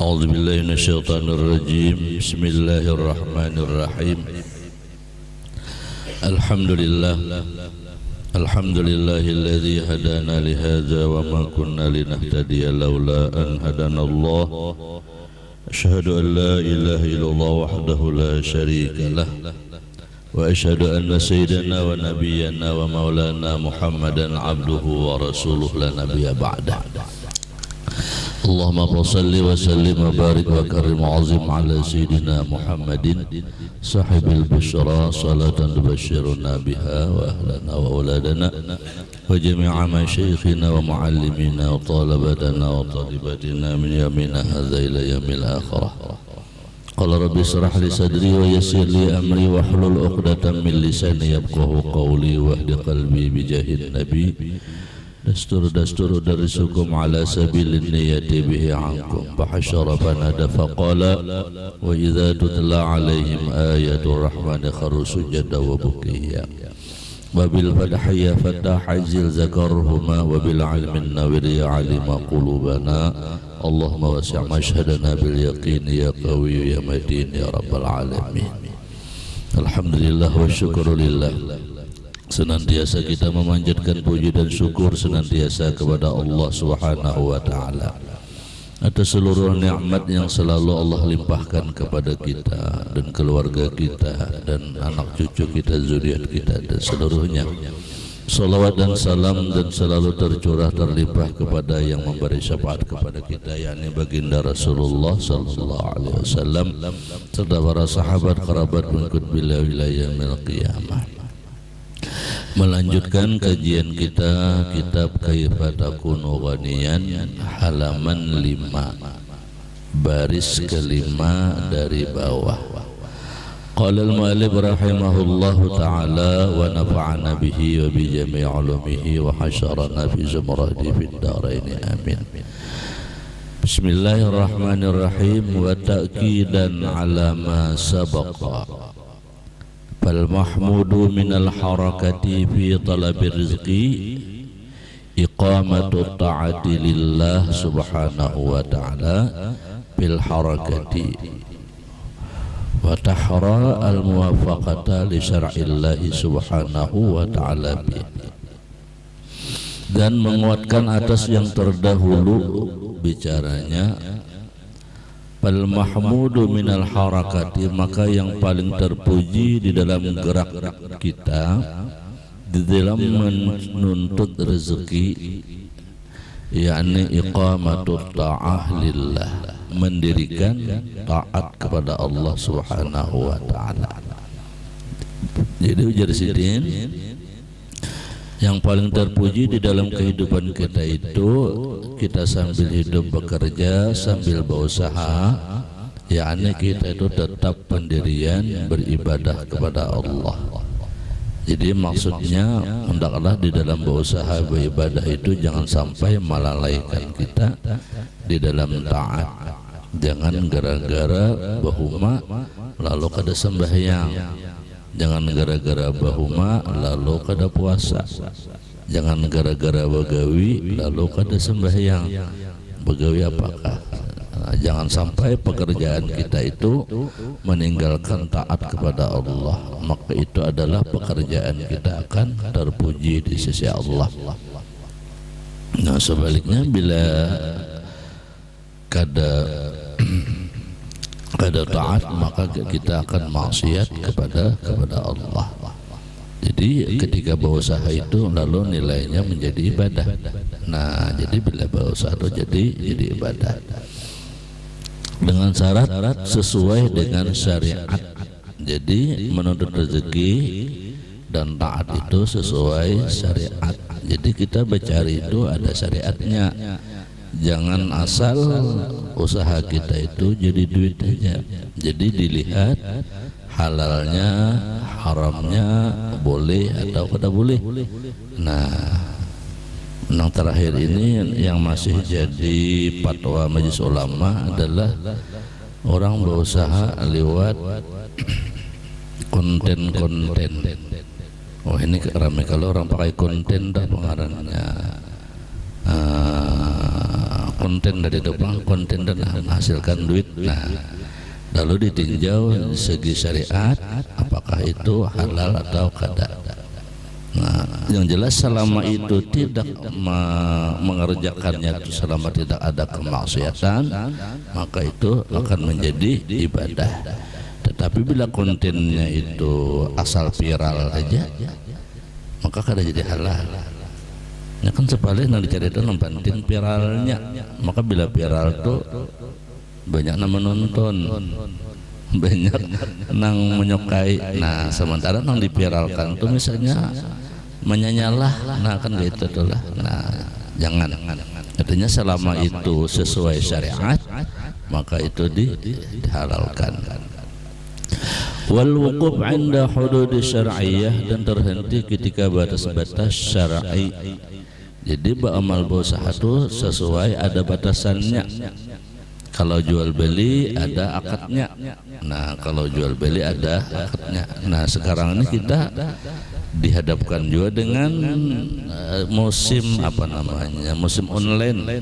أعوذ بالله من الشيطان الرجيم. بسم الله الرحمن الرحيم. الحمد لله الذي هدانا لهذا وما كنا لنهتدي لولا أن هدانا الله. أشهد أن لا إله إلا الله وحده لا شريك له، وأشهد أن سيدنا ونبينا ومولانا محمدا عبده ورسوله لا نبي بعده. اللهم صل وسلم وبارك وكرم وعظم على سيدنا محمد صاحب البشرى، صلاة تبشرنا بها وأهلنا وأولادنا وجميع مشايخنا ومعلمينا وطالبتنا وطالباتنا من يومنا هذا إلى يوم الآخرة. قال رب اشرح لي صدري ويسر لي أمري واحلل عقدة من لساني يفقهوا قولي واهد قلبي بجاه النبي. دستور درسكم على سبيل النية به عنكم فحشر فنادى فقال وإذا تتلى عليهم آيات الرحمن خروا سجدا وبكيا. وبالفتح يا فتاح عزل ذكرهما وبالعلم النور يا علم قلوبنا. اللهم وسع مشهدنا باليقين يا قوي يا متين يا رب العالمين. Alhamdulillah wa syukurillah. Senantiasa kita memanjatkan puji dan syukur senantiasa kepada Allah Subhanahu wa ta'ala atas seluruh nikmat yang selalu Allah limpahkan kepada kita dan keluarga kita dan anak cucu kita, zuriat kita dan seluruhnya. Salawat dan salam dan selalu tercurah terlimpah kepada yang memberi syafaat kepada kita, yakni baginda Rasulullah sallallahu alaihi wasallam serta para sahabat kerabat pengikut beliau ila yaumil qiyamah. Melanjutkan kajian kita kitab Kaifa Takunu Ghaniyan halaman 5 baris kelima dari bawah. Qala al-mu'allif rahimahullahu ta'ala wa nafa'ana bihi wa bi jami' ulumihi wa hasyarana fi zumrati fid dharain amin. Bismillahirrahmanirrahim. Wa ta'kidan ala ma sabaqa fal mahmudu minal harakati fi talabi rizqi iqamatu ta'ati lillah subhanahu wa ta'ala bil harakati wa tahra al muwafaqata li syar'illahi subhanahu wa ta'ala bi, dan menguatkan atas yang terdahulu bicaranya. Fal mahmudu minal harakati, maka yang paling terpuji di dalam gerak kita di dalam menuntut rezeki, yakni iqamatut ta'ah lillah, mendirikan taat kepada Allah Subhanahu wa ta'ala. Jadi ujar sidin, yang paling terpuji di dalam kehidupan kita itu kita sambil hidup bekerja, sambil berusaha, yakni kita itu tetap pendirian beribadah kepada Allah. Jadi maksudnya hendaklah di dalam berusaha beribadah itu jangan sampai melalaikan kita di dalam taat. Jangan gara-gara bahuma lalu kada sembahyang, jangan gara-gara bahuma lalu kada puasa, jangan gara-gara begawi lalu kada sembahyang. Begawi apakah? Jangan sampai pekerjaan kita itu meninggalkan taat kepada Allah, maka itu adalah pekerjaan kita akan terpuji di sisi Allah. Nah sebaliknya bila kada taat maka kita akan maksiat kepada Allah. Jadi ketika berusaha itu lalu nilainya menjadi ibadah. Nah jadi bila berusaha itu jadi ibadah dengan syarat sesuai dengan syariat. Jadi menuntut rezeki dan taat itu sesuai syariat. Jadi kita bercari itu ada syariatnya. Jangan asal usaha kita itu jadi duit aja. Jadi dilihat halalnya, haramnya, boleh atau tidak boleh. Nah, yang terakhir ini yang masih jadi fatwa majelis ulama adalah orang berusaha lewat konten-konten. Oh ini ramai kalau orang pakai konten dah pengarannya. konten dari depan, konten dan menghasilkan duit. Nah, lalu ditinjau segi syariat apakah itu halal atau kada. Nah, yang jelas selama itu tidak mengerjakannya itu selama tidak ada kemaksiatan, maka itu akan menjadi ibadah. Tetapi bila kontennya itu asal viral aja, maka kada jadi halal. Ya kan sebaliknya dicari itu penting viralnya. Maka bila viral tuh banyak yang menonton, banyak nang menyukai. Nah, sementara nang diviralkan tuh misalnya menyanyalah, nah kan gitu tuh lah. Nah, jangan. Artinya selama itu sesuai syariat, maka itu dihalalkan. Wal wuquf 'inda hudud syar'iyyah, dan terhenti ketika batas-batas syar'i. Jadi beramal berusaha itu sesuai ada batasannya. Kalau jual beli ada akadnya. Nah, kalau jual beli ada akadnya. Nah, sekarang ini kita dihadapkan juga dengan musim apa namanya, musim online.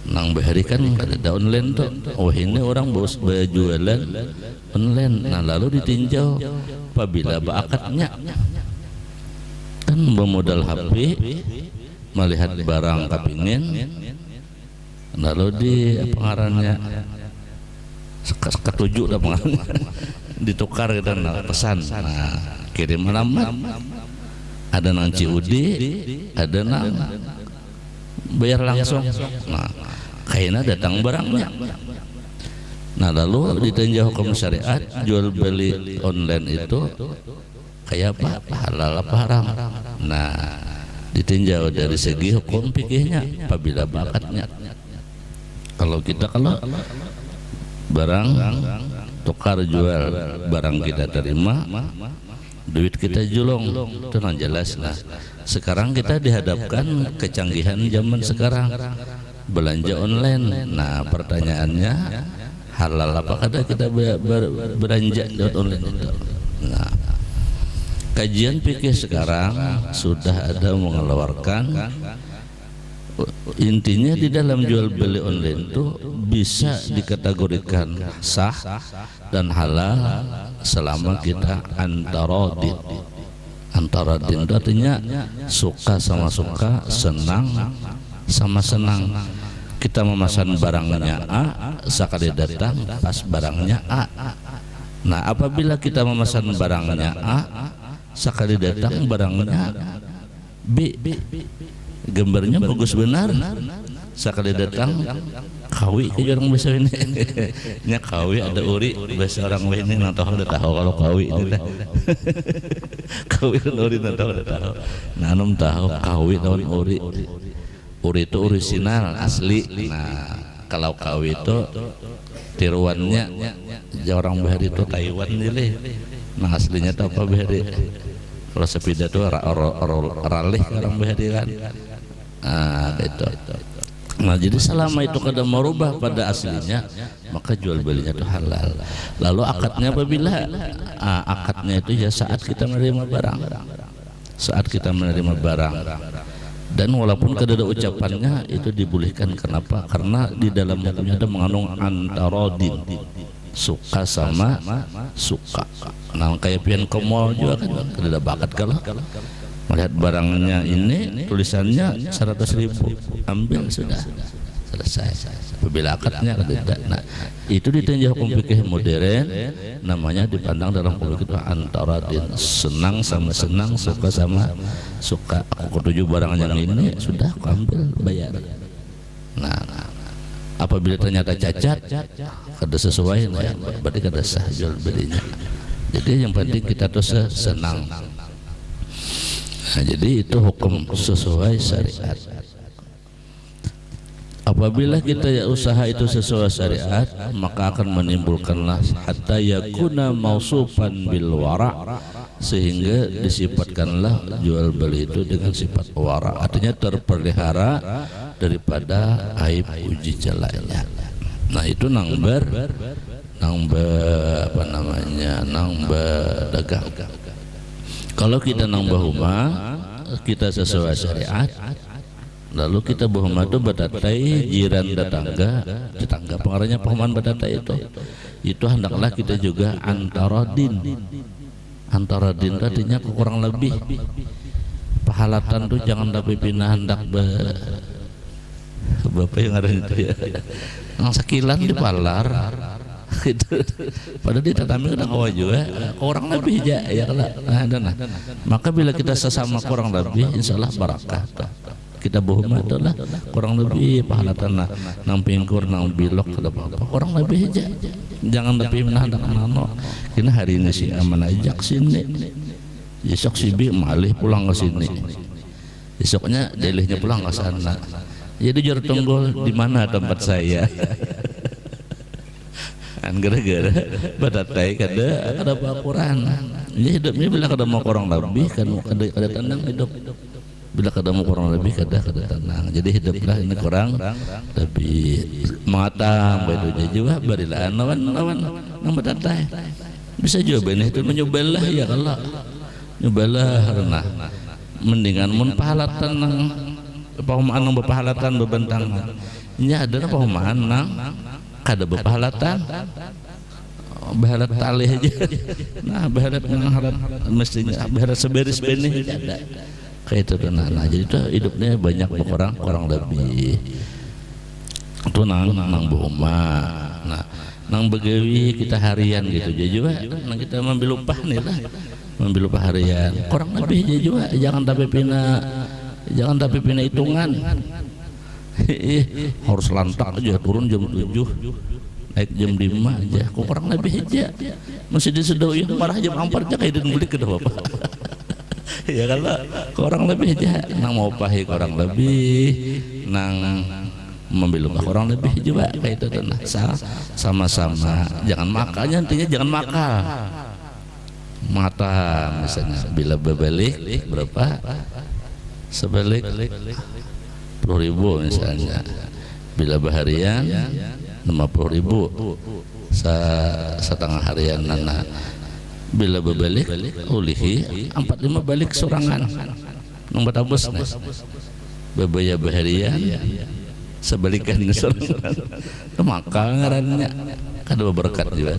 Nang bahari kan ada online tuh. Oh, ini orang berjualan online. Nah, lalu ditinjau apabila akadnya kan bermodal HP, melihat barang kepingin, lalu di pengarannya ketujuh dah pengarannya ditukar kita pesan. Nah, kirim alamat, ada nang COD, ada nang bayar langsung. Nah, kayaknya datang barangnya. Nah, lalu ditinjau hukum syariat jual beli online itu kayak apa, halal apa haram. Nah, ditinjau dari segi hukum fikihnya apabila bakatnya. Kalau barang tukar jual, barang kita terima, duit kita julung, itu kan jelas. Nah, sekarang kita dihadapkan kecanggihan zaman sekarang, belanja online. Nah, pertanyaannya halal apakah kita belanja lewat online itu? Nah, kajian fikih sekarang sudah ada mengeluarkan, intinya di dalam jual beli online itu bisa dikategorikan sah dan halal selama kita antarodin. Antarodin itu artinya suka sama suka, senang sama senang. Kita memesan barangnya A, sekali datang pas barangnya A. Nah, apabila kita memesan barangnya A, sekali datang barangnya B, gambarnya bagus benar, sekali datang kawi ke orang bahasa ini. Nya kawi ada uri bahasa orang ini nang tahu udah tahu kalau kawi ini teh. Kawi kan uri nang tahu udah tahu. Nah, anu tahu kawi tahun uri. Uri itu orisinal asli. Nah, kalau kawi itu tiruannya orang bahari itu Taiwan jadi. Nah, aslinya itu apa bahari? Kalau sepeda itu ralih orang bahari kan. Nah, itu. Nah, jadi selama itu kada merubah pada aslinya, maka jual belinya itu halal. Lalu akadnya apabila akadnya itu ya saat kita menerima barang. Saat kita menerima barang. Dan walaupun kada ada ucapannya itu dibolehkan. Kenapa? Karena di dalam hukumnya ada mengandung antarodin, suka sama suka. Nah, kayak pian ke mall juga kan kada ada bakat kalau melihat barangnya ini tulisannya 100.000, ambil sudah selesai. Apabila akadnya tidak. Nah, itu ditinjau hukum fikih modern, namanya dipandang dalam hukum fikih antarodin, senang sama senang, suka sama suka. Aku ketujuh barang yang ini sudah aku ambil, bayar. Nah, apabila ternyata cacat, kada sesuai, nah, berarti kada sah jual belinya. Jadi yang penting kita tuh senang. Nah, jadi itu hukum sesuai syariat. Apabila kita usaha itu sesuai syariat, maka akan menimbulkanlah hatta yakuna mausufan bil wara, sehingga disifatkanlah jual beli itu dengan sifat wara, artinya terpelihara daripada aib uji celanya. Nah, itu nang apa namanya, nang dagang. Kalau kita nang bahuma kita sesuai syariat, Lalu kita bohong itu batatai jiran tetangga pengarahnya pahaman batatai itu hendaklah kita juga antaradin artinya kurang lebih pahalatan tuh jangan tapi pindah hendak bapak yang ada itu ya yang sekilan dipalar gitu padahal di tatami udah kawa juga kurang lebih aja ya nah, maka bila kita sesama kurang lebih insyaallah barakah kita bohong itulah kurang lebih pahalatan nang pingkur nang bilok ada apa kurang lebih aja jangan tapi menahan nano ini hari ini si aman ajak sini besok si bi malih pulang ke sini besoknya delihnya pulang ke sana jadi jur tunggu di mana tempat saya kan gara-gara batatai kada Quran ini hidupnya bila kada mau kurang lebih kan kada tenang hidup bila ketemu kurang lebih kada tenang jadi hiduplah ini kurang tapi mengatang begitu juga barilah lawan nang batatai bisa juga ini itu menyobalah ya kalau nyobalah karena mendingan mun pahalatan nang pahumaan nang bepahalatan bebentangan ini ada pahumaan nang kada bepahalatan baharat tali aja nah baharat nang harap mestinya baharat seberis benih ada kayak itu nah jadi itu hidupnya banyak kurang lebih itu nang bohma nah nang begawi kita harian gitu aja juga nang kita ambil upah nih lah ambil upah harian kurang lebih aja juga jangan tapi pina hitungan harus lantak aja turun jam 7 naik jam 5 aja kok kurang lebih aja masih disedoin marah jam 4 aja kayak dan beli ke bapak ya kalau kurang lebih aja nang mau pahi kurang lebih nang membil upah kurang lebih juga kayak itu nah sama-sama jangan makalnya intinya jangan makal mata misalnya bila berbalik berapa sebalik 10.000 misalnya bila baharian 50.000 setengah harian nana bila berbalik ulihi 45 balik sorangan nang batabus bebaya baharian sebalikan sorangan maka ngarannya kada berkat juga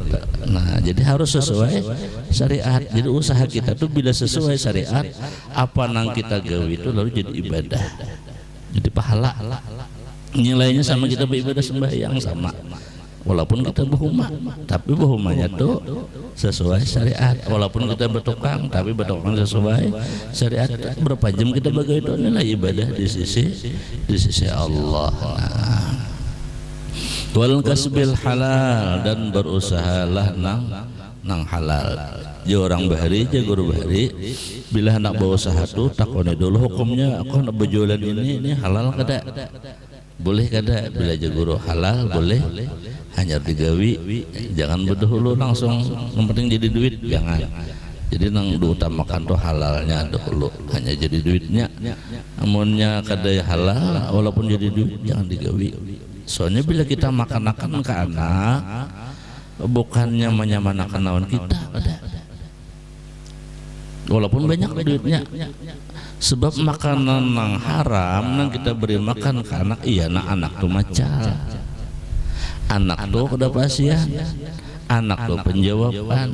nah jadi harus sesuai syariat jadi usaha kita tuh bila sesuai syariat apa nang kita gawe itu lalu jadi ibadah jadi pahala nilainya sama kita beribadah sembahyang sama walaupun kita berhuma tapi berhumanya tuh sesuai syariat walaupun kita bertukang tapi bertukang sesuai syariat berapa jam kita bagi itu nilai ibadah di sisi Allah wal kasbil halal dan berusahalah nang halal ya orang bahari aja guru bahari bila hendak berusaha tuh takoni dulu hukumnya aku nak berjualan ini halal kada boleh kada bila aja guru halal boleh hanya digawi jangan berdahulu langsung yang penting jadi duit jangan jadi nang diutamakan tuh halalnya dahulu hanya jadi duitnya amunnya kada halal walaupun jadi duit jangan digawi soalnya bila kita makan ke anak bukannya menyamanakan lawan kita kada walaupun banyak duitnya sebab makanan yang haram nang kita beri makan ke anak iya anak tuh macal anak tuh kedapasian anak tuh penjawaban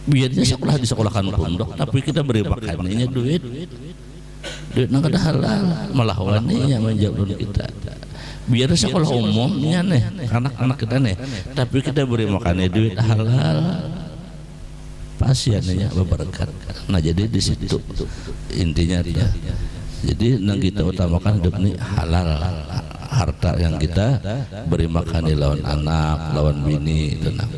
biarnya sekolah disekolahkan pondok tapi kita beri makannya duit nang kada halal malah waninya menjawab kita biar sekolah umumnya nih anak-anak kita nih tapi kita beri makannya duit halal pasiennya berberkat nah jadi di situ intinya dia jadi nang kita utamakan hidup ini halal harta yang kita beri makan lawan anak lawan bini tenang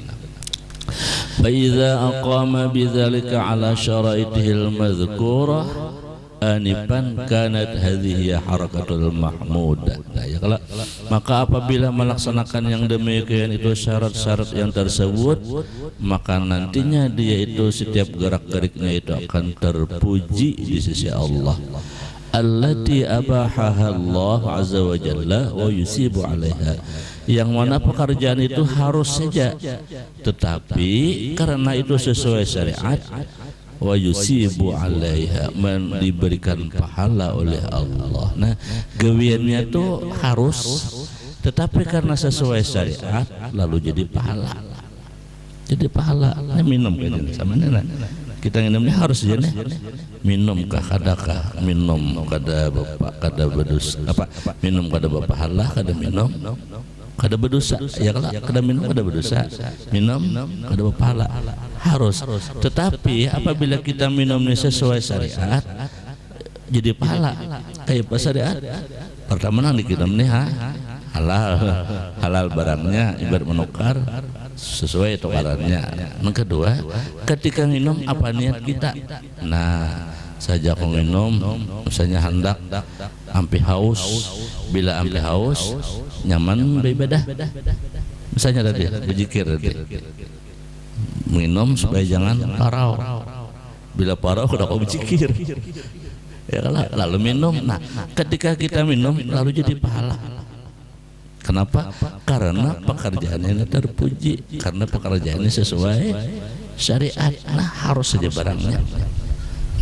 fa iza aqama bidzalika ala syaraitihil madhkurah anifan kanat hadhihi harakatul mahmudah nah, ya kalau maka apabila melaksanakan yang demikian itu syarat-syarat yang tersebut maka nantinya dia itu setiap gerak-geriknya itu akan terpuji di sisi Allah allati abahaha Allah azza wa jalla wa yusibu alaiha yang mana pekerjaan itu harus saja tetapi karena itu sesuai syariat wa yusibu 'alaiha, diberikan pahala oleh Allah. Nah, gawiannya tuh harus, tetapi karena sesuai syariat lalu jadi pahala. Jadi pahala. Nah, minum kan sama nenek. Kita minumnya harus aja nih. Minum kadakah minum kada bapak kada berdosa apa minum kada berpahala, kada minum kada berdosa, ya kalau kada minum kada berdosa, minum kada berpahala, harus. Tetapi apabila kita minumnya sesuai syariat jadi pahala. Kayak pas syariat pertama nang dikirim nih halal barangnya, ibarat menukar sesuai tukarannya. Yang kedua, ketika minum apa niat kita. Nah, saja aku minum misalnya hendak ampi haus, bila ampi haus nyaman beribadah misalnya tadi berzikir tadi, minum supaya jangan parau, bila parau udah kau berzikir ya lalu minum. Nah, ketika kita minum lalu jadi pahala. Kenapa? Karena pekerjaannya ini terpuji, karena pekerjaannya sesuai syariat. Nah, harus saja barangnya.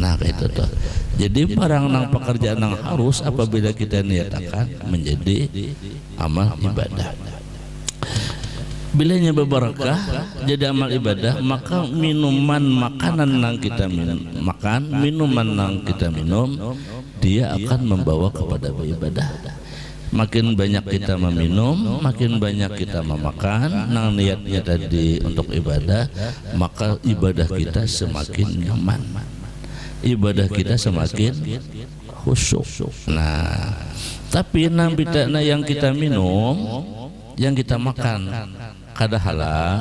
Nah, kayak itu tuh. Jadi barang nang pekerjaan nang harus apabila kita niatakan menjadi amal ibadah. Bilanya berbarakah jadi amal ibadah, maka minuman makanan nang kita makan, minuman nang kita minum, dia akan membawa kepada beribadah. Makin banyak kita meminum, makin banyak kita memakan, nang niatnya tadi untuk ibadah, maka ibadah kita semakin nyaman, ibadah kita semakin khusyuk. Nah, tapi nang bidana yang kita minum, yang kita makan kada halal,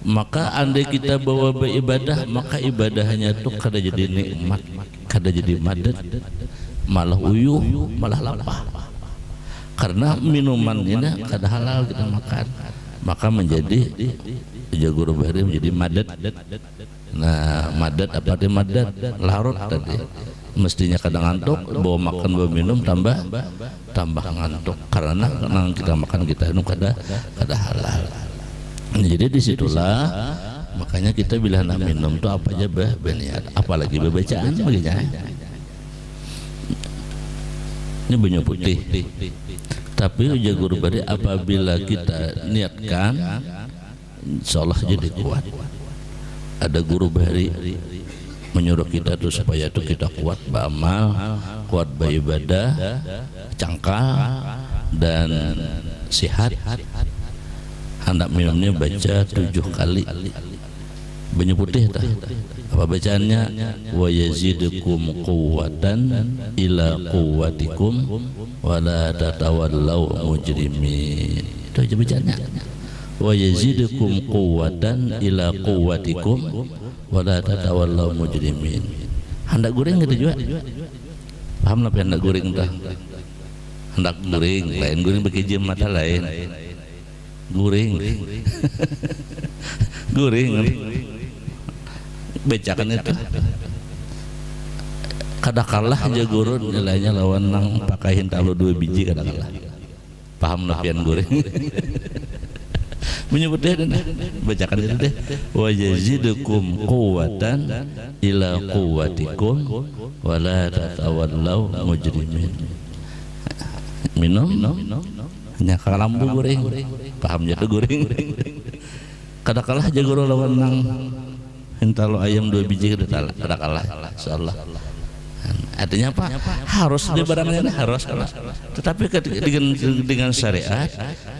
maka andai kita bawa beribadah, maka ibadahnya itu kada jadi nikmat, kada jadi madat, malah uyuh, malah lapar. Karena minuman ini kada halal kita makan, maka menjadi jagur bahari menjadi madat. Nah, madat apa arti madat? Larut tadi. Mestinya kadang ngantuk, bawa makan bawa minum tambah ngantuk, karena kita makan kita minum kada halal. Jadi disitulah makanya kita bila nak minum tuh apa aja berniat, apalagi bacaan begini. Ini banyak putih. Tapi jagur bari apabila kita niatkan, insyaallah jadi kuat. Ada guru bari menyuruh kita tuh supaya tuh kita kuat beramal, kuat beribadah, cangkal dan sehat. Hendak minumnya baca 7 kali. Banyak putih tak? Apa bacaannya? Wa yazidukum quwwatan ila quwwatikum wa la tatawallaw mujrimin. Itu aja bacaannya. Wa yazidukum quwwatan ila quwwatikum wa la tatawallaw mujrimin. Hendak goreng gitu juga. Paham apa hendak goreng tah? Hendak goreng, lain goreng pakai jam mata lain. Goreng. Goreng. Becakan itu kada kalah aja gurun nilainya lawan nang pakahin talu 2 biji kada kalah. Paham napian goreng. Menyebut deh bacakan itu deh. Wa yazidukum quwwatan ila quwwatikum wa la tatawallaw mujrimin. Minum hanya kalambu goreng. Pahamnya tuh goreng. Kada kalah aja gurun lawan nang entalo ayam 2 biji kada kalah, insyaallah. Artinya apa? Harus di barangnya harus kalah. Tetapi dengan syariat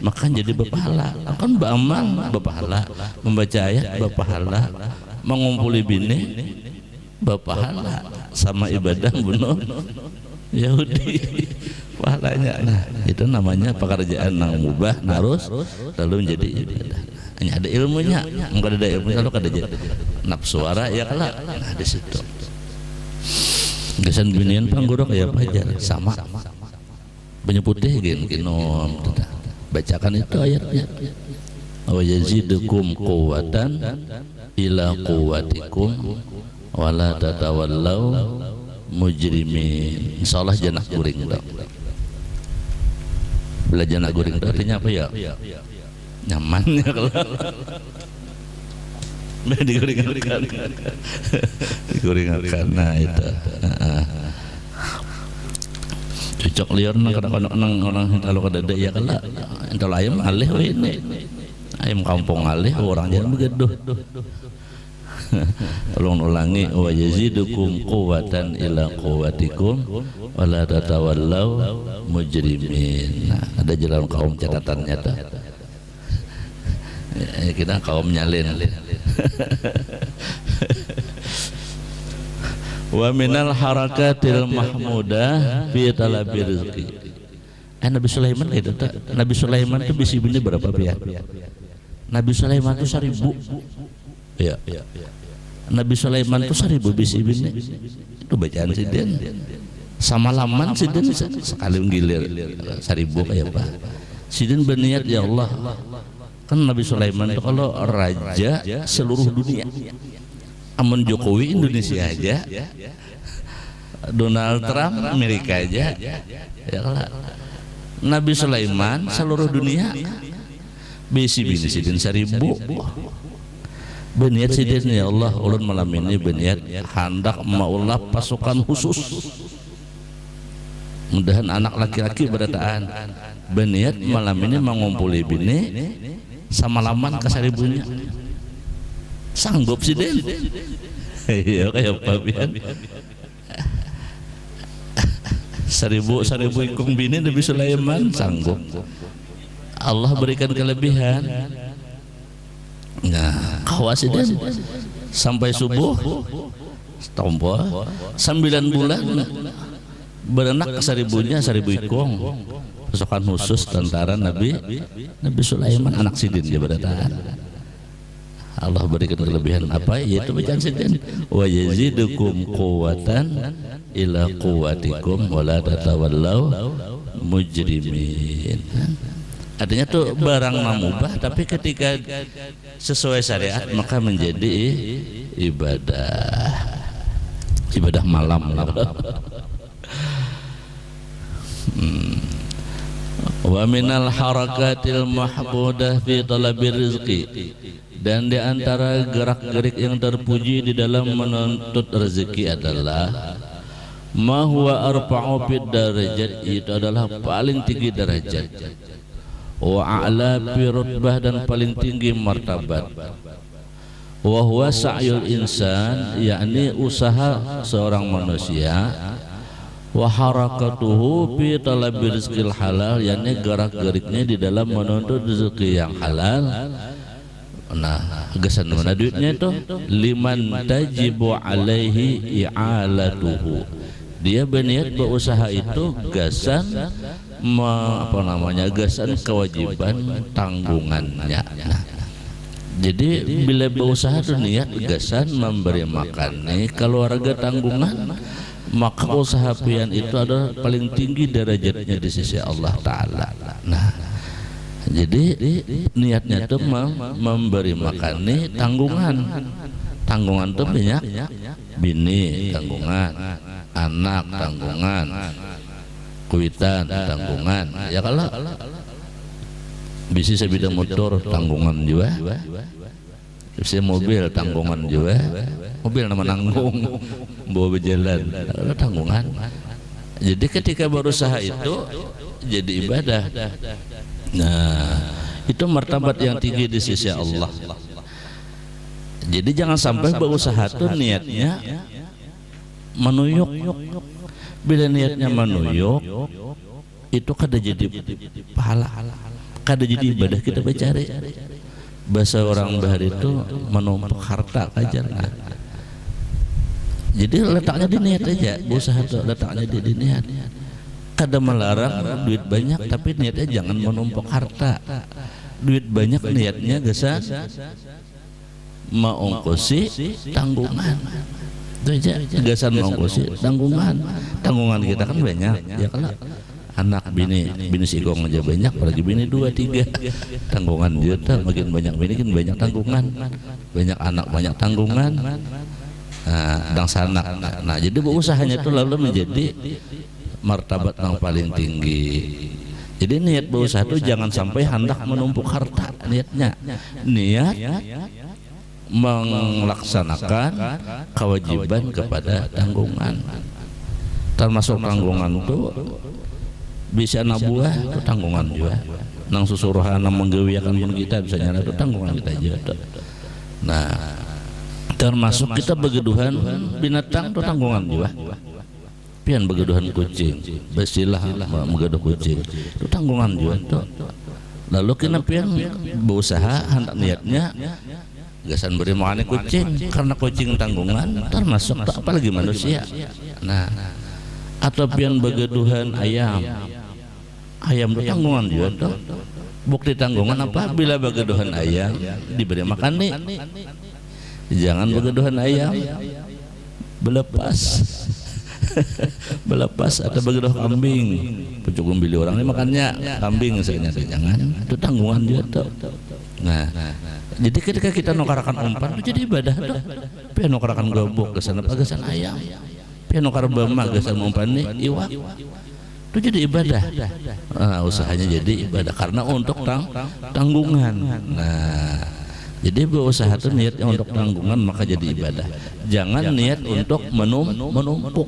maka jadi berpahala. Kan beramal berpahala, membaca ayat berpahala, mengumpuli bini berpahala, sama ibadah bunuh Yahudi pahalanya. Nah, itu namanya pekerjaan yang mubah harus lalu menjadi ibadah. Hanya ada ilmunya, enggak ada ilmunya lalu kada jadi nafsu wara ya kalah. Nah, di situ. Gesan binian pangguruk ya pajar sama. Banyak putih ginom. Bacakan itu ayatnya. Wa yazidukum quwwatan ila quwwatikum wa la tatawallaw mujrimin. Insyaallah janah guring dah. Bila janah guring artinya apa ya? Nyamannya kalau Dikuringatkan. Dikuringatkan. Nah itu. Cocok liar nang orang kalau kada ada ya kala. Entar ayam alih ini. Ayam kampung alih orang jangan begitu. Tolong ulangi wa yazidukum quwwatan ila quwwatikum wa la tatawallaw mujrimin. Nah, ada jalan kaum catatannya tuh. Ya, kita kaum nyalin. Wa minal harakatil mahmudah fi talabi rizqi. Nabi Sulaiman itu Nabi Sulaiman itu bisi bini berapa pihak? Nabi Sulaiman itu 1000. Ya. Nabi Sulaiman itu 1000 bisi bini. Itu bacaan sidin. Sama laman sidin sekali menggilir 1000 kayak apa? Sidin berniat ya Allah. Kan Nabi Sulaiman itu kalau raja seluruh dunia. Amun Jokowi Indonesia aja, Donald Trump Amerika aja, ya lah. Nabi Sulaiman seluruh dunia, bisi bini sidin 1000. Berniat sidin ya Allah, ulun malam ini berniat hendak maulah pasukan khusus. Mudahan anak laki-laki berataan. Berniat malam ini mengumpuli bini sama laman ke 1000-nya. Sanggup sih Den. Iya kayak papian. 1000 ikung bini Nabi Sulaiman sanggup. Allah berikan kelebihan. Nah, kawas Den. Sampai subuh tompo 9 bulan beranak ke 1000-nya 1000 ikung. Pasukan khusus tentara Nabi Sulaiman anak sidin dia berataan. Allah berikan kelebihan apa? Yaitu bacaan sidin. Wa yazidukum quwwatan ila quwwatikum wa la tatawallaw mujrimin. Artinya tuh barang mamubah tapi ketika sesuai syariat maka menjadi ibadah malam. Wa minal harakatil mahmudah fi talabi rizqi. Dan di antara gerak-gerik yang terpuji di dalam menuntut rezeki adalah ma huwa arfa'u fid darajat, itu adalah paling tinggi derajat, wa a'la fi rutbah, dan paling tinggi martabat, wa huwa sa'yul insan, yakni usaha seorang manusia, wa harakatuhu fi talabi rizqil halal, yakni gerak-geriknya di dalam menuntut rezeki yang halal. Nah, gesan mana duitnya itu? Liman tajibu alaihi i'alatuhu. Dia berniat berusaha itu gasan gasan kewajiban tanggungannya. Nah, jadi bila berusaha itu niat gasan memberi makan nih keluarga tanggungan, maka usaha pian itu adalah paling tinggi derajatnya di sisi Allah Ta'ala. Nah, jadi niatnya itu memberi makan nih tanggungan itu banyak, bini tanggungan, anak tanggungan, kuitan tanggungan, ya kalau bisa sepeda motor tanggungan juga, bisa mobil tanggungan juga, mobil nama nanggung bawa berjalan tanggungan. Jadi ketika berusaha itu jadi ibadah. Nah, itu martabat yang tinggi di sisi Allah. Jadi jangan sampai berusaha itu niatnya menuyuk. Bila niatnya menuyuk, itu kada jadi pahala, kada jadi ibadah kita bercari. Bahasa orang bahari itu menumpuk harta kajar. Nah, jadi letaknya di niat aja, berusaha itu letaknya di niat. Kada melarang duit banyak tapi niatnya jangan menumpuk harta. Duit banyak niatnya gesan mengongkosi tanggungan. Itu aja, gesan mengongkosi tanggungan. Tanggungan kita kan banyak, ya kalau anak bini sikong aja banyak, apalagi bini 2, 3 tanggungan juta, makin banyak bini kan banyak tanggungan, banyak anak banyak tanggungan. Nah, sanak. Nah, jadi usahanya itu lalu menjadi martabat yang paling tinggi. Jadi niat berusaha itu jangan sampai hendak menumpuk harta. Niatnya niat melaksanakan kewajiban kepada tanggungan. Termasuk tanggungan itu bisa nabuah itu tanggungan juga. Nang susuruhana menggewiakan pun kita bisa nyala itu tanggungan kita juga. Nah, termasuk kita begeduhan binatang itu tanggungan juga. Pian begeduhan kucing, besilah menggeduh kucing itu tanggungan juga itu. Lalu kita pian berusaha hendak niatnya gasan beri makan kucing karena kucing tanggungan termasuk apalagi manusia. Nah, atau pian begeduhan ayam itu tanggungan juga tuh. Bukti tanggungan apa? Bila begeduhan ayam diberi makan nih, jangan begeduhan ayam belepas belepas atau begeduh kambing pucuk bili orang ini makannya kambing misalnya, jangan, itu tanggungan juga tuh. Nah, jadi ketika kita nukarakan umpan itu jadi ibadah tuh. Pian nukarakan gobok gesan apa gesan ayam, pian nukar bama gesan umpan nih iwak, itu jadi ibadah. Nah, usahanya jadi ibadah karena untuk tanggungan. Nah, jadi berusaha itu niatnya untuk tanggungan maka jadi ibadah. Jangan niat untuk menumpuk.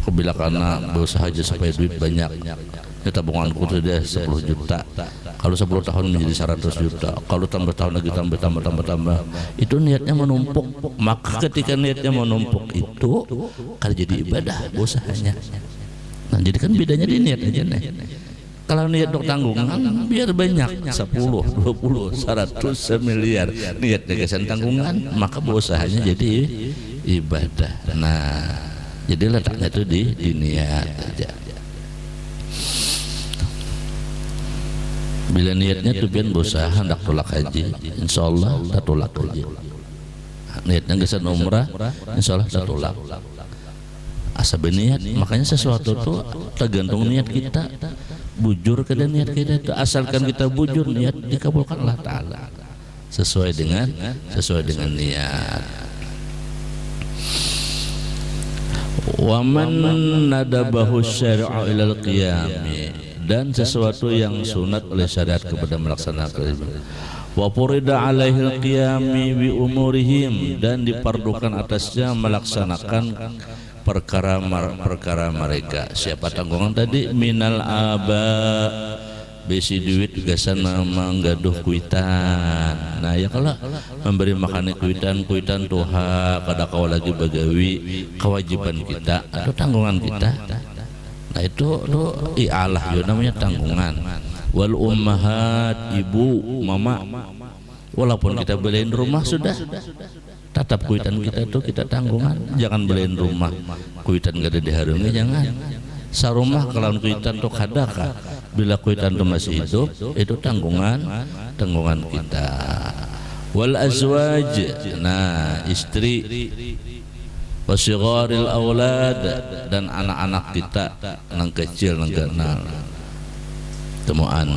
Bila karena berusaha aja supaya duit banyak, ya tabunganku sudah 10 juta. Kalau 10 tahun menjadi 100 juta. Kalau tambah tahun lagi tambah. Itu niatnya menumpuk. Maka ketika niatnya menumpuk itu kan jadi ibadah usahanya. Nah, jadi kan bedanya di niat aja nih. Kalau niat untuk tanggungan biar banyak 10, 20, 100, semiliar niatnya kesan tanggungan maka usahanya jadi ibadah. Nah, jadi letaknya itu di niat aja. Bila niatnya tuh pian berusaha hendak tolak haji, insyaallah tak tolak haji. Niatnya kesan umrah, insyaallah tak tolak. Asal berniat, makanya sesuatu itu tergantung niat kita. Bujur ke niat kita itu, asalkan kita bujur niat dikabulkan Allah Ta'ala sesuai dengan niat. Wa man nadabahu syari'u ilal qiyami, dan sesuatu yang sunat oleh syariat kepada melaksanakan. Wa furida alaihi al-qiyami bi umurihim, dan dipardukan atasnya melaksanakan perkara mereka. Siapa tanggungan tadi? Minal aba, besi duit gasan menggaduh kuitan. Nah, ya kalau memberi makan kuitan tuha kada kau lagi bagawi kewajiban kita atau tanggungan kita. Nah, itu ialah ya namanya tanggungan. Wal ummahat, ibu, mama, walaupun kita beliin rumah sudah tetap kuitan kita itu kita tanggungan. Jangan beliin rumah kuitan gak ada diharungi, jangan. Sarumah kalau kuitan tuh kadaka, bila kuitan itu masih hidup itu tanggungan kita. Wal azwaj, nah istri, wasigharil aulad, dan anak-anak kita yang kecil yang kenal temuan.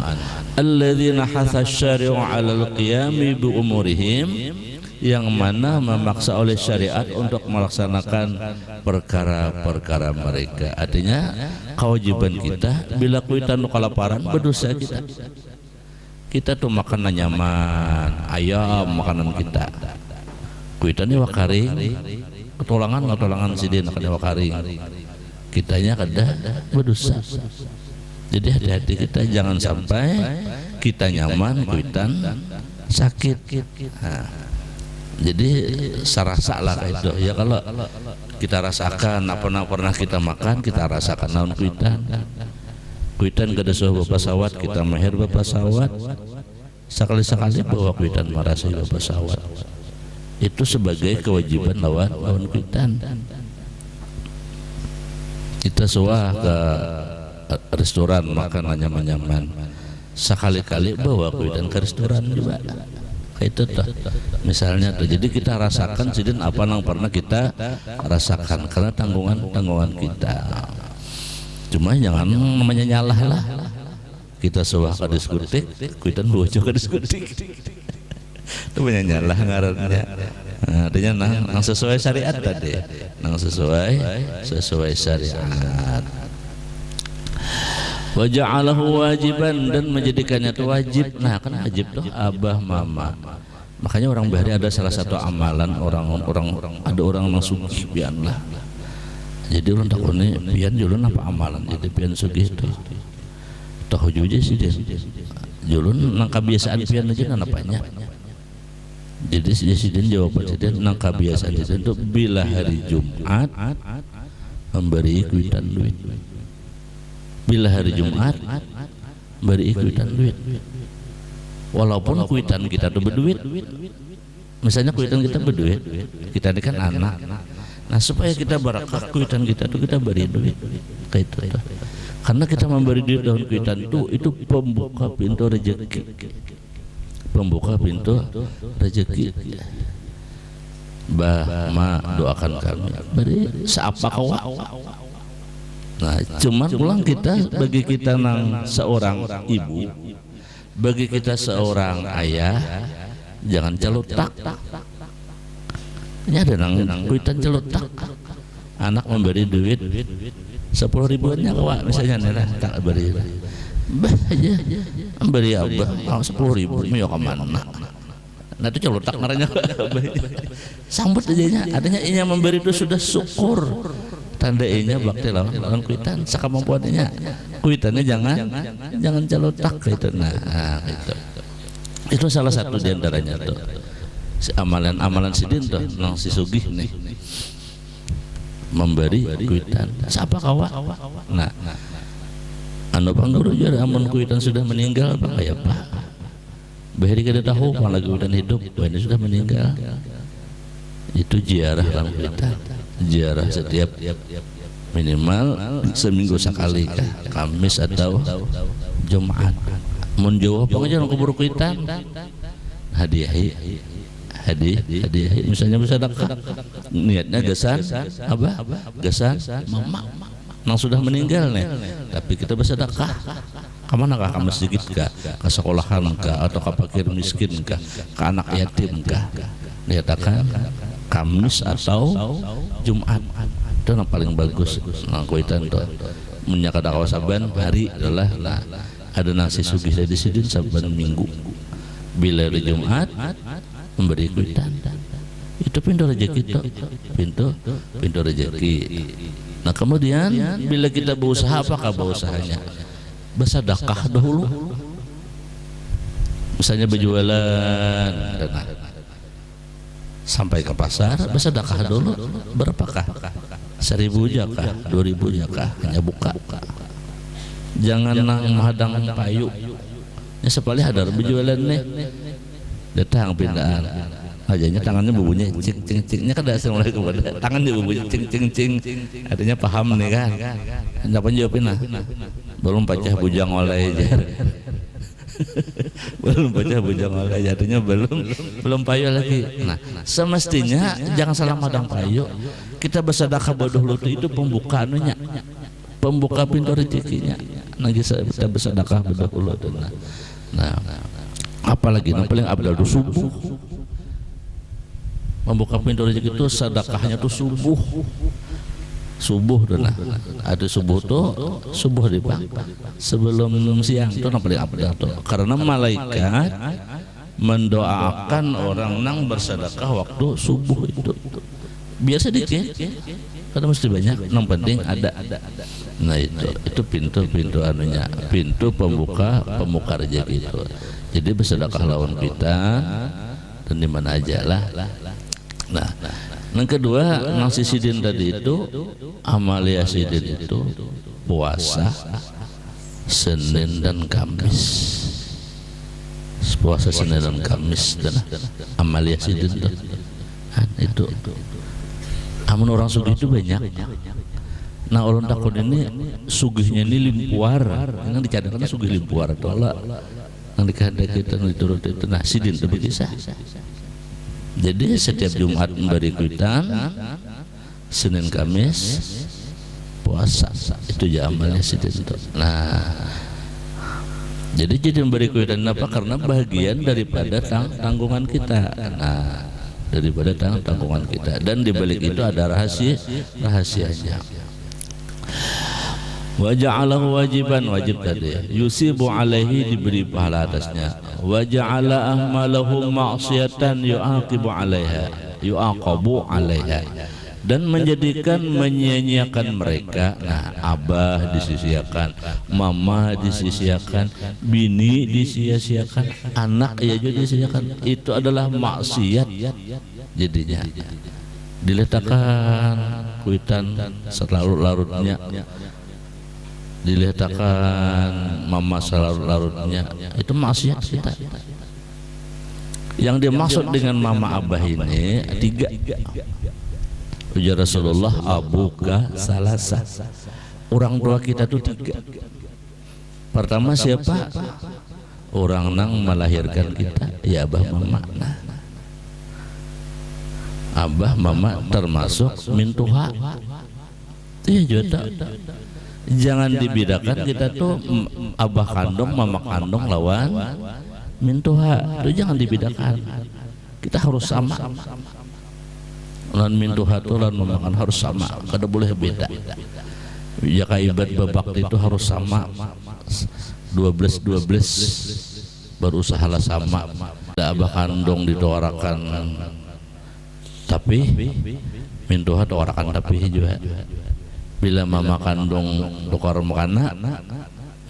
Alladzina hatha syari'u 'alal qiyami bi umurihim, yang mana memaksa oleh syariat untuk melaksanakan perkara-perkara mereka. Artinya kewajiban kita bila kuitan kelaparan berdosa kita tuh makanan nyaman, ayam makanan kita. Kuitan ini wakari, ketolangan sidin akan wakari. Kitanya kada berdosa. Jadi hati-hati kita jangan sampai kita nyaman kuitan sakit. Nah, jadi sarasa lah itu ya, kalau kita rasakan apa pernah kita makan kita rasakan naon kuitan kada suah pesawat kita meher pesawat sekali-sekali bawa kuitan marasai pesawat itu sebagai kewajiban lawan kuitan. Kita suah ke restoran makan nyaman sekali-kali bawa kuitan ke restoran juga. Itu tuh misalnya tuh, jadi kita rasakan sidin apa yang pernah kita rasakan karena tanggungan kita. Cuma jangan namanya nyalah lah. Kita sewah ke diskotik, kuitan bojo ke diskotik. Itu banyak nyalah ngarannya. Nah, artinya nang sesuai syariat tadi, nang sesuai syariat. Wa ja'alahu wajiban, dan menjadikannya itu wajib. Nah, kan wajib tuh abah mama Makanya orang Bahari ada salah satu amalan ada orang masuk pian lah. Jadi orang takutnya pian julun apa amalan jadi pian sugih itu. Tahu juga sih dia. Julun nang kebiasaan pian aja kan apanya. Jadi presiden jawaban presiden nang kebiasaan itu bila hari Jumat memberi kwitan duit. Bila hari Jumat beri kwitan duit. Walaupun kwitan kita tuh berduit, misalnya kwitan kita berduit, kita ini kan anak. Nah supaya kita barakah kwitan kita tuh kita beri duit, kayak itu. Karena kita memberi duit daun kwitan itu pembuka pintu rezeki, pembuka pintu rezeki. Bah, ma doakan kami beri seapa kawa. Nah cuman pulang kita bagi kita nang seorang ibu, bagi kita seorang ayah jangan celutak. Ini ada nang kuitan celutak. Anak memberi duit 10 ribuannya kawa misalnya nela tak beri. Bah aja memberi abah 10 ribu mau kemana? Nah itu celutak naranya. Sambut aja adanya ini yang memberi itu sudah syukur. Tanda inya bakti lawan kuitan sakamampuannya. Kuitannya jangan celutak gitu. Nah gitu. Itu salah satu diantaranya tuh. Amalan sidin tuh nang si sugih nih memberi kuitan. Siapa kawa? Nah, anu pangguru jar amun kuitan sudah meninggal apa kayak Pak? Bahari kada tahu malah kuitan hidup, ini sudah meninggal. Itu ziarah dalam kuitan. Ziarah setiap minimal seminggu sekali kah, Kamis atau Jumat. Mun jawab pokoknya nang kubur kuitan. Hadiah misalnya bisa sedekah. Niatnya gesan apa? Gesan mama nang sudah meninggal nih. Tapi kita bersedekah. Kemana kah? Ke masjid kah? Ke sekolahan kah? Atau ke fakir miskin kah? Ke anak yatim kah? Dikatakan Kamis atau Jumat itu yang paling bagus. Nah kuitan tuh menyaka dakwah saban hari adalah ada nasi sugih di sini saban minggu. Bila hari Jumat memberi kuitan itu pintu rezeki itu pintu rezeki. Nah kemudian bila kita berusaha apakah berusahanya? Bersedekah dahulu. Misalnya berjualan sampai ke pasar bersedekah dulu. Berapakah? 1.000 aja kah? 2.000 aja kah? Hanya buka. Jangan nang mahadang payu. Ya sepali hadar berjualan nih. Datang pindahan. Ajanya tangannya berbunyi cing cing cingnya kan dasar mulai kepada tangannya berbunyi cing cing cing. Artinya paham nih kan? Kenapa jawabin lah? Belum pecah bujang oleh jar. Belum pecah bujang oleh jadinya belum payu lagi. Nah semestinya jangan salah madang payu. Kita bersedekah bodoh lutu itu pembuka anunya, pembuka pintu rezekinya. Nah kita bersedekah bodoh lutu. Nah apalagi yang paling abdal itu subuh. Membuka pintu rezeki itu sedekahnya tuh subuh dan ada subuh di pagi sebelum siang itu yang paling abdal tuh. Karena malaikat mendoakan orang nang bersedekah waktu subuh itu. Biasa dikit karena mesti banyak, yang penting ada. Nah itu pintu anunya, pintu pembuka rezeki itu. Jadi bersedekah lawan kita dan di mana aja lah. Nah, yang kedua nang sidin tadi itu amalia sidin itu puasa Senin dan Kamis. Puasa Senin dan Kamis dan amalia sidin itu. Amun orang sugih itu banyak. Nah orang takut ini sugihnya ini limpuar. Yang dicadangkan sugih limpuar itu Allah. Yang dikehendak kita diturut itu. Nah sidin itu berkisah. Jadi setiap Jumat memberi kuitan, Senin Kamis puasa itu amalnya sidin itu. Nah jadi memberi kuitan apa? Karena bagian daripada tanggungan kita. Nah daripada tanggungan kita, dan di balik itu ada rahasianya. Wa ja'alahu wajiban, wajib tadi. Yusibu alaihi, diberi pahala atasnya. Wa ja'ala ahmalahu ma'siyatan yu'aqibu alaiha, yu'aqabu alaiha. Dan menjadikan menyia-nyiakan mereka. Nah, abah disia-siakan, mama disia-siakan, bini disia-siakan, anak ya juga disia-siakan. Itu adalah maksiat jadinya. Diletakkan kuitan selarut-larutnya, diletakkan mama selarut-larutnya, itu maksiat kita. Yang dimaksud dengan mama abah ini tiga. Ujar Rasulullah, abuka salasa. Orang tua kita tuh tiga. Pertama siapa? Orang nang melahirkan kita, ya abah mama. Nah, abah mama termasuk mintuha. Iya juga. Jangan dibedakan kita tuh abah kandung, mama kandung lawan mintuha. Itu jangan dibedakan. Kita harus sama. Lan mintuha tuh lan mama kan harus sama. Kada boleh beda. Ya kaibat babak itu harus sama. 12 berusaha lah sama. Ada abah kandung ditoarakan tapi mintuha toarakan tapi juga. Bila mama kandung tukar mukana,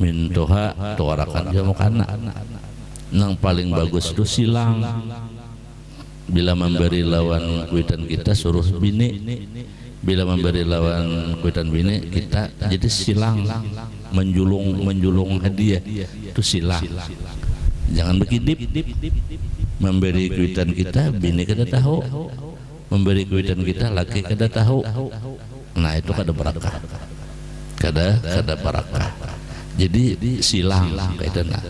mintuha toarakan dia mukana. Yang paling bagus itu silang. Bila memberi lawan kuitan kita suruh bini, bila memberi lawan kuitan bini kita jadi silang, menjulung hadiah, itu silang. Jangan berkidip. Memberi kuitan kita bini kada tahu, memberi kuitan kita laki kada tahu. Nah itu kada barakah, kada barakah. Jadi silang kaitannya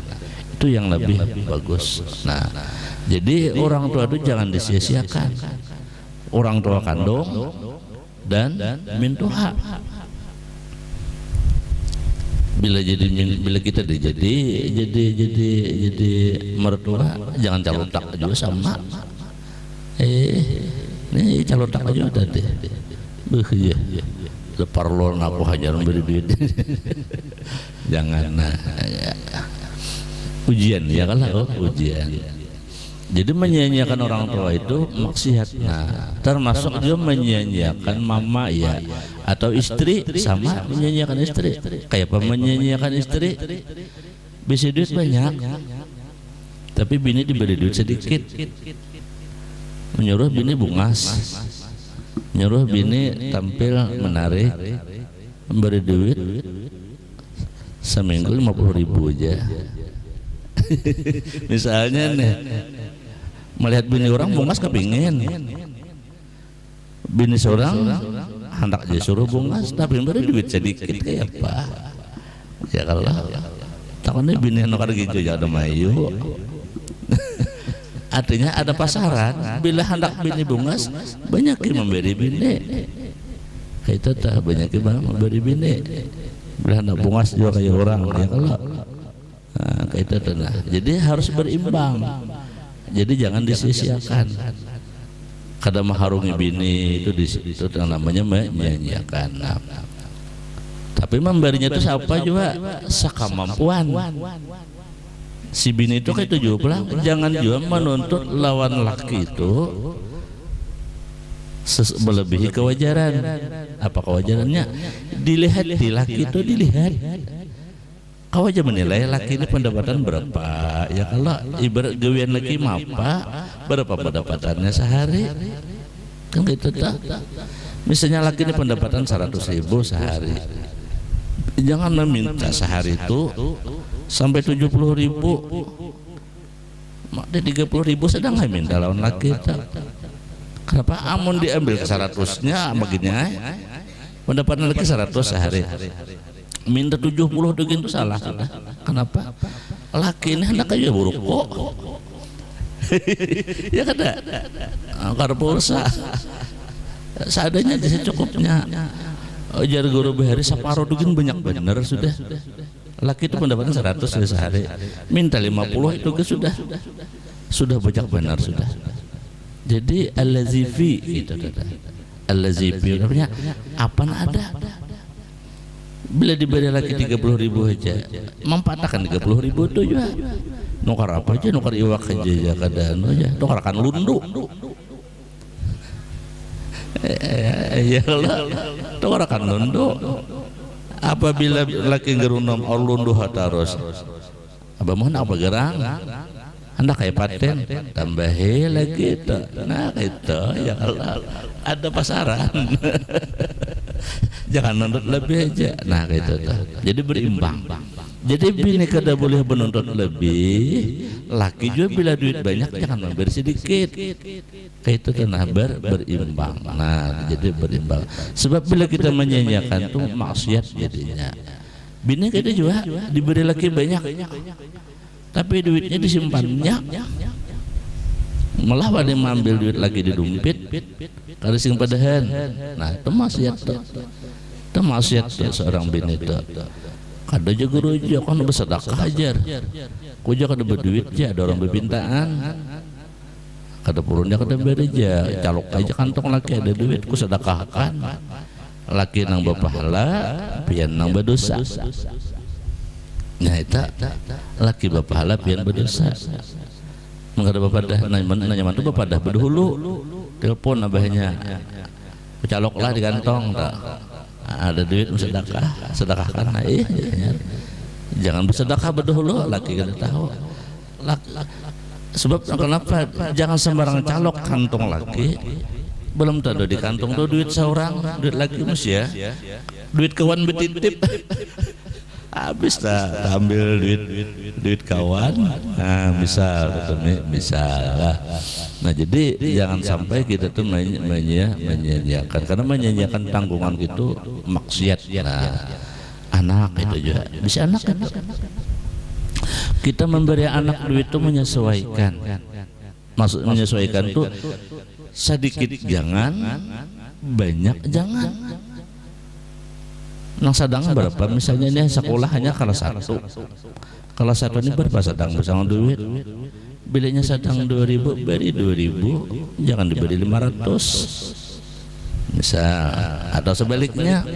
itu yang lebih bagus. Nah, jadi orang tua itu jangan disia-siakan. Orang tua kandung dan mintuha. Bila kita jadi mertua, jangan calotak juga sama. Ini calotak aja tadi. Ya. Leparlon aku hanya memberi duit. Jangan. Nah, ya. Ujian ya kalau ujian. Jadi menyia-nyiakan orang tua itu maksiat. Nah, termasuk juga menyia-nyiakan mama ya, atau istri sama menyia-nyiakan istri. Kayak apa menyia-nyiakan istri? Bisa duit banyak, tapi bini diberi duit sedikit. Menyuruh bini bungas, menyuruh bini tampil menarik, memberi duit seminggu 50.000 aja. Misalnya nih, melihat bini orang bungas kepingin, bini seorang hendak dia suruh bungas tapi beri duit sedikit kayak apa ya kalau takutnya bini anak gitu ya ada mayu. Artinya ada pasaran. Bila hendak bini bungas banyak yang memberi bini kayak itu tak banyak yang memberi bini. Bila hendak bungas juga kayak orang ya kalau nah, kayak itu nah. Jadi harus berimbang. Jadi jangan disia-siakan. Kadang mengharungi bini itu namanya menyia-nyiakan. Nah, tapi memberinya itu siapa juga sakamampuan. Si bini itu kayak itu juga jangan juga menuntut lawan laki itu melebihi kewajaran. Apa kewajarannya? Dilihat di laki itu dilihat. Kau aja menilai laki ini pendapatan berapa ya, kalau ibarat gawian laki apa berapa pendapatannya sehari kan gitu tak. Misalnya laki ini pendapatan 100.000 sehari, jangan meminta sehari itu sampai 70.000, mak 30.000 sedang nggak minta lawan laki itu. Kenapa? Amun diambil ke 100-nya begini pendapatan laki 100 sehari, minta 70 itu salah. Kenapa? Laki ini hendak aja buruk kok. Ya kada. Karena pulsa. Seadanya aja cukupnya. Jar guru behari separuh dugin banyak bener sudah. Laki itu pendapatan 100 sehari. Minta 50 itu ke sudah banyak benar sudah. Jadi al-lazifi itu. Al-lazifi artinya apa ada. Bila diberi lagi 30.000 aja, mempatahkan 30.000 itu juga. Nukar apa aja, nukar iwak aja ya kadang aja, nukarkan lundu. Ya Allah, nukarkan lundu. Apabila laki ngerunom lundu hataros, apa mohon apa gerang? Anda kayak paten, tambahi lagi itu. Nah itu ya Allah, ada pasaran. Jangan nuntut lebih aja. Nah gitu tuh. Jadi berimbang. Jadi bini kada boleh menuntut lebih, laki juga bila duit banyak jangan memberi sedikit. Kayak itu tuh nah berimbang. Nah jadi berimbang. Sebab bila kita menyanyiakan tuh maksiat jadinya. Bini kada juga diberi laki banyak, tapi duitnya disimpannya. Malah pada mengambil duit lagi di dompet, kada sing padahan. Nah itu maksiat tuh. Itu maksiat tuh seorang bini tuh. Kada aja guru aja kan bersedekah ajar. Ku aja kada berduit aja, ada orang bebintaan. Kada purunnya kada beri aja, calok aja kantong laki ada duit ku sedekahkan. Laki nang berpahala, pian nang berdosa. Nah itu laki berpahala, pian berdosa. Mengada bapadah nanya mantu bapadah berdahulu telepon abahnya caloklah di kantong tak ada duit sedekahkan jangan bersedekah berdahulu laki kada tahu sebab kenapa jangan sembarang calok kantong laki belum tahu di kantong tuh duit seorang duit laki mus ya duit kawan betitip habis tak ambil duit kawan. Nah bisa lah. Nah jadi jangan sampai kita tuh menyanyiakan, karena menyanyiakan tanggungan itu maksiat. Nah anak itu juga bisa anak itu. Kita memberi anak duit itu menyesuaikan. Maksud menyesuaikan tuh sedikit jangan, banyak jangan. Nang sadang berapa misalnya ini sekolah hanya kelas 1 ini berapa sadang bersama duit bilanya sadang 2.000 beri 2.000 jangan diberi 500 misal atau sebaliknya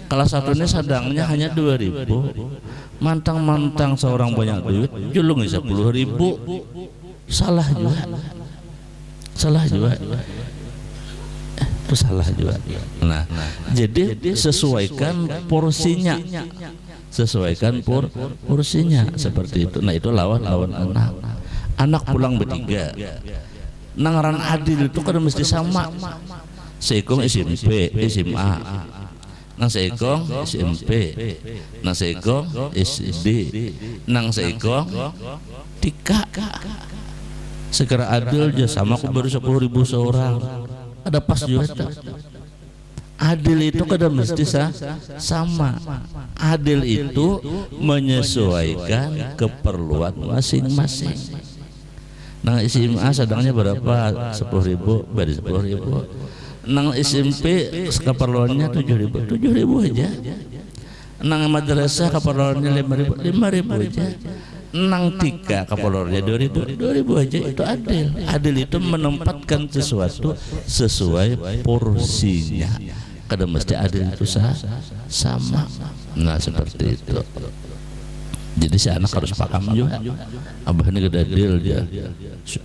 kelas 1 ini sadangnya hanya 2.000 mantang-mantang seorang banyak duit julung 10.000 salah juga itu salah juga. Nah, jadi sesuaikan porsinya, porsinya seperti itu. Nah itu lawan anak pulang bertiga. Nangaran adil itu kan mesti sama. Seikong SMP, SMA, nang seikong SMP, nang seikong SD, nang seikong tika. Segera adil aja sama aku baru 10.000 seorang. Ada pas juga adil itu kada mesti sama. Adil itu menyesuaikan keperluan masing-masing. Nang SMA sadangnya berapa 10.000 beri 10.000. Nang SMP keperluannya 7.000 aja. Nang madrasah keperluannya 5.000 aja. Nang tika kapolornya 2.000 aja itu adil. Adil itu menempatkan sesuatu sesuai porsinya. Kada mesti adil itu sama. Nah seperti itu. Jadi si anak harus paham juga. Abah ini kada adil dia.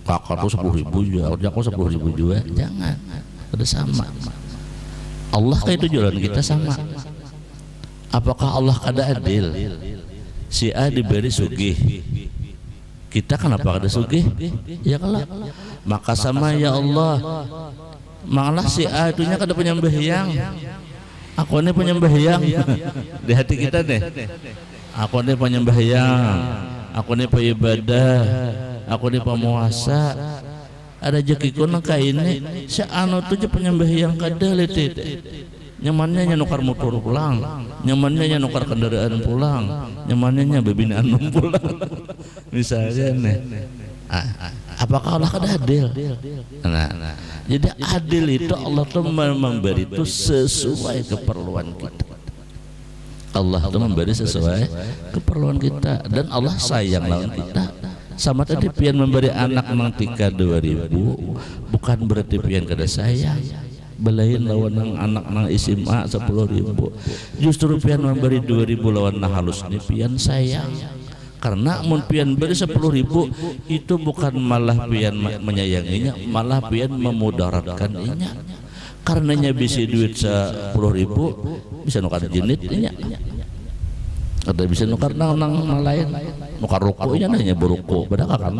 Kakak tuh 10.000 juga, aku 10.000 juga. Jangan. Kada sama. Allah kayak tujuan kita sama. Apakah Allah kada adil? Si A diberi sugih, kita kenapa ada sugih? Ya kalau maka sama ya Allah, malah si A itunya kada penyembahyang, aku ini penyembahyang di hati kita nih. Aku ini penyembahyang, aku ini peibadah, aku ini pemuasa. Ada jekiku nangka ini, si anu tuh penyembahyang kada letet. Nyamannya nukar motor pulang, nyamannya nukar kendaraan pulang, nyamannya bebinaan pulang. Misalnya nih, apakah Allah kada adil? Nah, jadi adil itu Allah tuh memberi itu sesuai keperluan kita. Allah tuh memberi sesuai keperluan kita dan Allah sayang lawan kita. Sama tadi pian memberi anak nang tika 2.000 bukan berarti pian kada sayang. belain lawan nang anak nang SMA 10.000. Justru pian memberi 2.000 lawan nang halus ini pian sayang. Karena mun pian beri 10.000 itu bukan malah pian menyayanginya, malah pian memudaratkan inya. Karenanya bisa duit 10.000 bisa nukar jinit inya. Ada bisa nukar nang lain, nukar rokoknya nanya beruko, pada kakak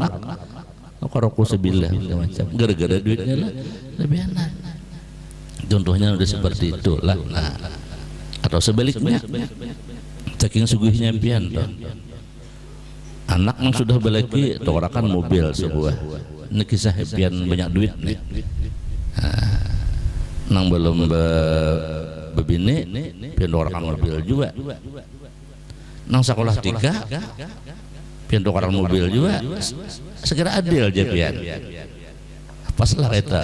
nukar rokok sebilah macam gara-gara duitnya lah lebih enak. Contohnya udah seperti itulah. Nah, atau sebaliknya, saking suguhnya pian toh. Anak yang sudah belaki torakan mobil sebuah. Ini kisah pian banyak duit nih. Nang belum bebini pian torakan mobil juga. Nang sekolah 3 pian torakan mobil juga. Segera adil aja pian. Pas lah kita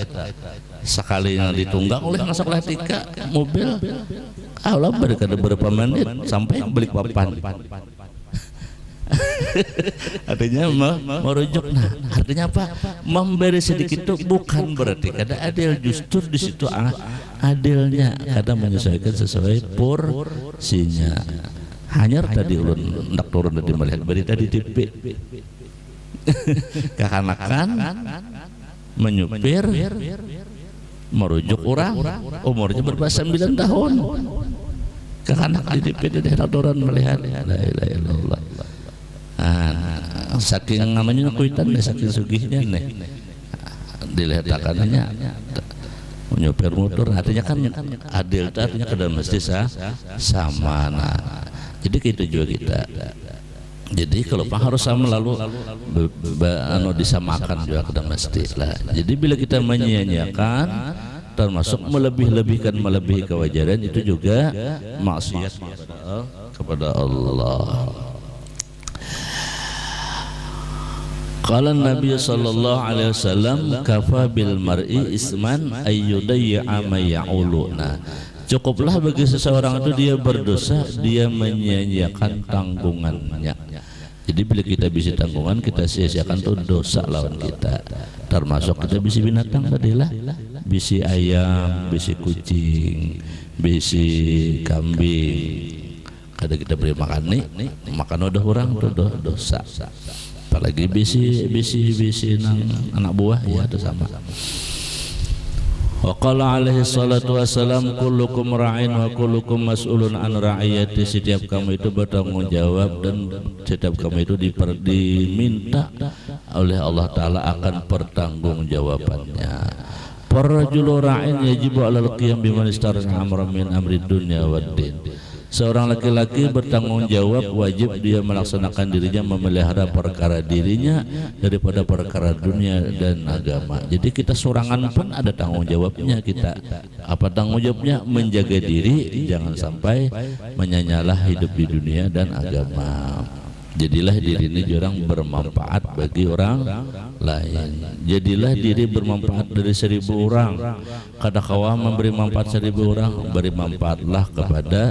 sekali yang ditunggang oleh nang sekolah 3 mobil, Allah berkata berapa menit sampai beli papan. Artinya merujuk. Nah, artinya apa? Memberi sedikit itu bukan berarti kada adil, justru di situ adilnya, kada menyesuaikan sesuai porsinya. Hanyar tadi ulun ndak turun tadi melihat berita di TV. Kekanakan menyupir merujuk orang umurnya berapa 9 tahun. Kekanak di TV di daerah turun melihat la ilaha illallah. Saking namanya kuitan nih, saking sugihnya nih dilihat akannya menyupir motor, artinya kan adil, artinya kada mesti sama. Nah, jadi gitu juga kita. Jadi kalau harus sama lalu disamakan juga kada mesti lah. Jadi bila kita menyia-nyiakan termasuk melebihi kewajaran itu juga maksiat kepada Allah. Qala Nabi sallallahu alaihi wasallam kafa bil mar'i isman ayyudayya ma ya'uluna. Cukuplah bagi seseorang itu dia berdosa, dia menyia-nyiakan tanggungannya. Jadi bila kita bisi tanggungan, kita sia-siakan tuh dosa lawan kita. Termasuk kita bisi binatang tadilah, bisi ayam, bisi kucing, bisi kambing. Kada kita beri makan nih, makan udah orang tuh dosa. Apalagi bisi nang anak buah ya itu sama. Wa qala alaihi salatu wassalam kullukum ra'in wa kullukum mas'ulun an ra'iyati. Setiap kamu itu bertanggung jawab dan setiap kamu itu diminta oleh Allah Ta'ala akan pertanggungjawabannya. Parrajulu ra'in yajibu alal qiyam biman istarana amran min amri dunya wad din. Seorang laki-laki bertanggung jawab, wajib dia melaksanakan dirinya memelihara perkara dirinya daripada perkara dunia dan agama. Jadi kita sorangan pun ada tanggung jawabnya kita. Apa tanggung jawabnya? Menjaga diri jangan sampai menyanyalah hidup di dunia dan agama. Jadilah diri ini orang bermanfaat bagi orang lain. Jadilah diri bermanfaat dari 1.000 orang. Kadakawa memberi manfaat 1.000 orang, beri manfaatlah kepada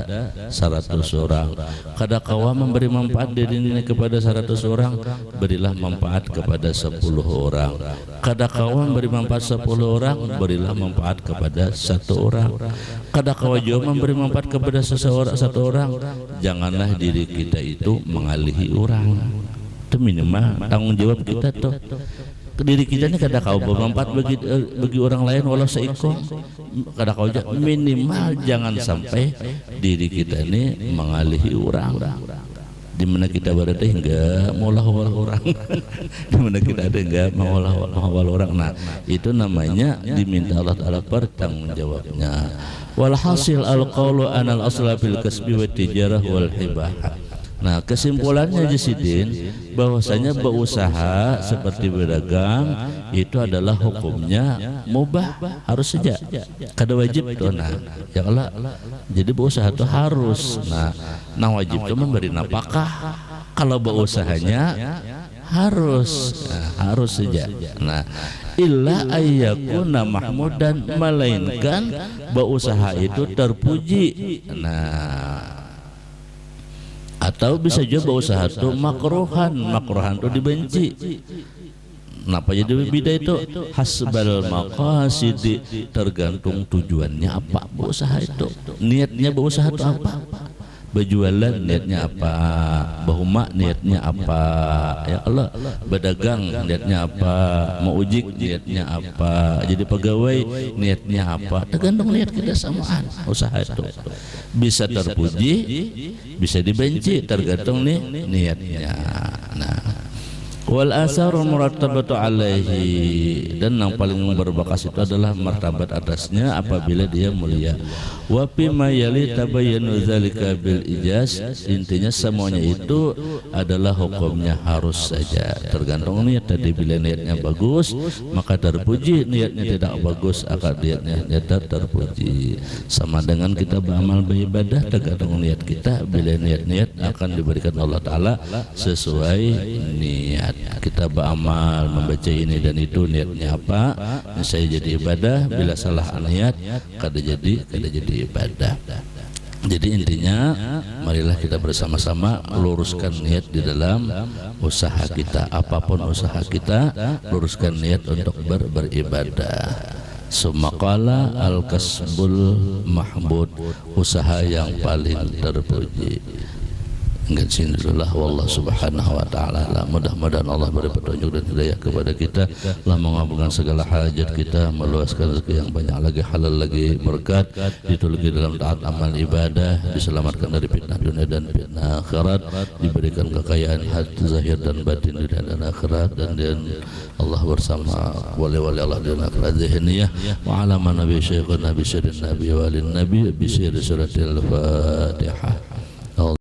100 orang. Kadakawa memberi manfaat diri ini kepada 100 orang, berilah manfaat kepada 10 orang. Kadakawa memberi manfaat 10 orang, berilah manfaat kepada 1 orang. Kadakawa juga memberi manfaat kepada 1 orang, janganlah diri kita itu mengalihi orang. Itu minimal tanggung jawab kita tuh. Diri kita ini kada kau bermanfaat bagi orang lain walau seiko. Kada kau minimal jangan sampai diri kita ini mengalihi orang. Di mana kita berada hingga maulah orang. Di mana kita ada hingga maulah orang. Nah, itu namanya diminta Allah Taala pertanggungjawabnya. Walhasil al-qaulu anal asla fil kasbi wat tijarah wal hibah. Nah, kesimpulannya Jasidin bahwasanya berusaha seperti berdagang itu adalah hukumnya mubah, harus saja, kada wajib tuh. Nah, ya Allah, jadi berusaha itu harus. Nah wajib itu memberi nafkah. Kalau beusahanya harus saja. Nah, illa ayyakuna mahmudan, melainkan berusaha itu terpuji. Nah, atau bisa juga berusaha itu makruhan itu dibenci. Kenapa jadi berbeda itu? Hasbal maqasid, tergantung tujuannya apa berusaha itu. Niatnya berusaha itu apa? Berjualan niatnya apa? Bahuma niatnya apa? Ya Allah, berdagang niatnya apa? Mau ujik niatnya apa? Jadi pegawai niatnya apa? Tergantung niat kita samaan usaha itu. Bisa terpuji, bisa dibenci, tergantung nih niatnya. Nah, wal asarul murattabatu alaihi, dan yang paling berbakas itu adalah martabat atasnya apabila dia mulia. Wa fi ma yali tabayyanu dzalika bil ijaz, intinya semuanya itu adalah hukumnya harus saja tergantung niat. Tadi bila niatnya bagus maka terpuji, niatnya tidak bagus akan niatnya tidak terpuji. Sama dengan kita beramal beribadah, tergantung niat kita. Bila niat-niat akan diberikan Allah Ta'ala sesuai niat. Kita beramal membaca ini dan itu niatnya apa, saya jadi ibadah. Bila salah niat kada jadi ibadah. Jadi intinya marilah kita bersama-sama luruskan niat di dalam usaha kita. Apapun usaha kita, luruskan niat untuk beribadah. Sumaqala al-kasbul mahmud, usaha yang paling terpuji. Enggak sinullah wallah subhanahu wa ta'ala. Mudah-mudahan Allah beri petunjuk dan hidayah kepada kita, Allah mengabulkan segala hajat kita, meluaskan rezeki yang banyak lagi, halal lagi, berkat, ditulungi dalam taat amal ibadah, diselamatkan dari fitnah dunia dan fitnah akhirat, diberikan kekayaan hati zahir dan batin dunia dan akhirat, dan Allah bersama wali-wali Allah di akhirat zihniyah. Wa ala man nabi syekhun nabi syirin nabi walin nabi bi siratil Fatihah.